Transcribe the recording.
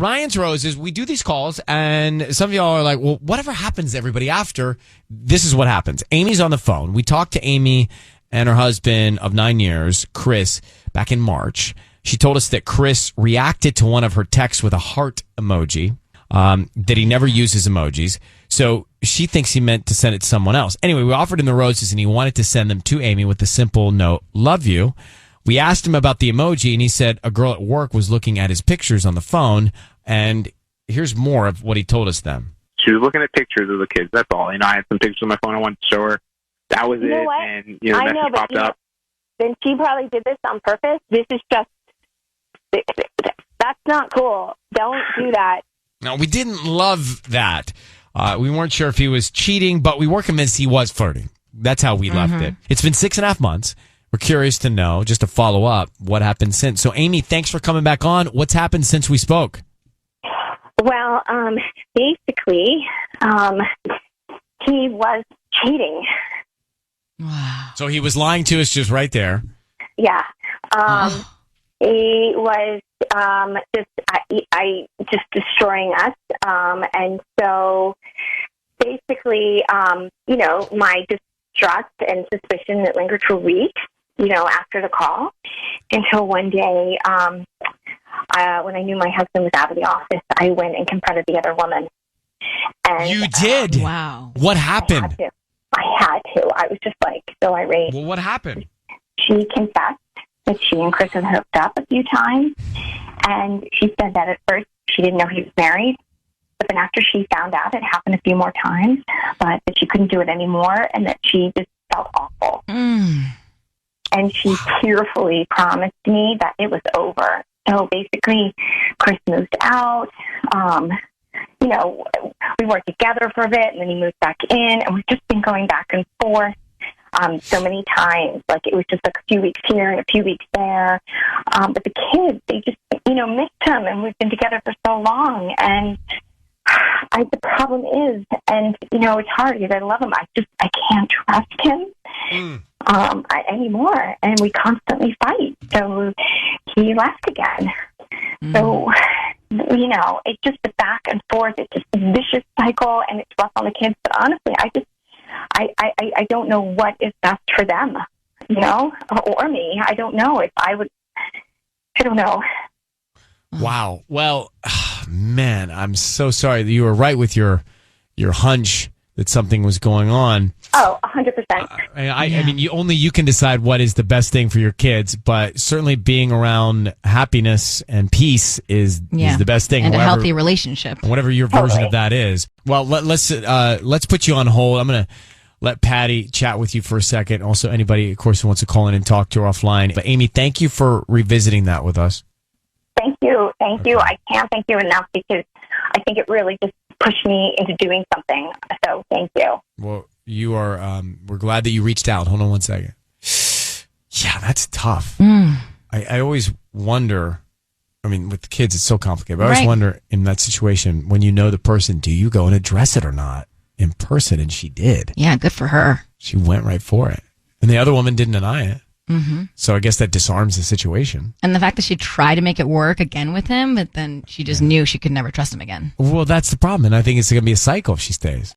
Ryan's Roses, we do these calls, and some of y'all are like, well, whatever happens to everybody after, this is what happens. Amy's on the phone. We talked to Amy and her husband of 9 years, Chris, back in March. She told us that Chris reacted to one of her texts with a heart emoji, that he never uses emojis. So she thinks he meant to send it to someone else. Anyway, we offered him the roses, and he wanted to send them to Amy with the simple note, love you. We asked him about the emoji, and he said a girl at work was looking at his pictures on the phone. And here's more of what he told us then. She was looking at pictures of the kids. That's all. I had some pictures on my phone. I wanted to show her. That was it. What? And the message popped up. Then she probably did this on purpose. This is just, that's not cool. Don't do that. No, we didn't love that. We weren't sure if he was cheating, but we were convinced he was flirting. That's how we left it. It's been 6.5 months. We're curious to know, just to follow up, what happened since. So, Amy, thanks for coming back on. What's happened since we spoke? Well, basically, he was cheating. Wow. So he was lying to us just right there. Yeah. He was just destroying us. And so basically, my distrust and suspicion that lingered for weeks, after the call, until one day, when I knew my husband was out of the office, I went and confronted the other woman. And, you did? Wow. What happened? I had to. I was just so irate. Well, what happened? She confessed that she and Chris had hooked up a few times, and she said that at first she didn't know he was married, but then after she found out, it happened a few more times, but that she couldn't do it anymore, and that she just felt awful. And she tearfully promised me that it was over. So basically, Chris moved out. We worked together for a bit, and then he moved back in, and we've just been going back and forth so many times. Like, it was just a few weeks here and a few weeks there. But the kids, they just, missed him, and we've been together for so long. And the problem is, and, it's hard because I love him. I can't trust him anymore, and we constantly fight. So he left again. So, it's just the back and forth. It's just a vicious cycle, and it's rough on the kids. But honestly, I don't know what is best for them, or me. I don't know if I would. I don't know. Wow. Well, man, I'm so sorry that you were right with your hunch that something was going on. Oh, 100%. I mean, you can decide what is the best thing for your kids, but certainly being around happiness and peace is the best thing. And a healthy relationship. Whatever your version of that is. Well, let's put you on hold. I'm going to let Patty chat with you for a second. Also, anybody, of course, who wants to call in and talk to her offline. But Amy, thank you for revisiting that with us. Thank you. Thank you. I can't thank you enough, because I think it really just pushed me into doing something. So thank you. Well, you are, we're glad that you reached out. Hold on one second. Yeah, that's tough. I always wonder, I mean, with the kids, it's so complicated, but I always wonder in that situation, when you know the person, do you go and address it or not in person? And she did. Yeah, good for her. She went right for it. And the other woman didn't deny it. So I guess that disarms the situation. And the fact that she tried to make it work again with him, but then she just knew she could never trust him again. Well, that's the problem. And I think it's going to be a cycle if she stays.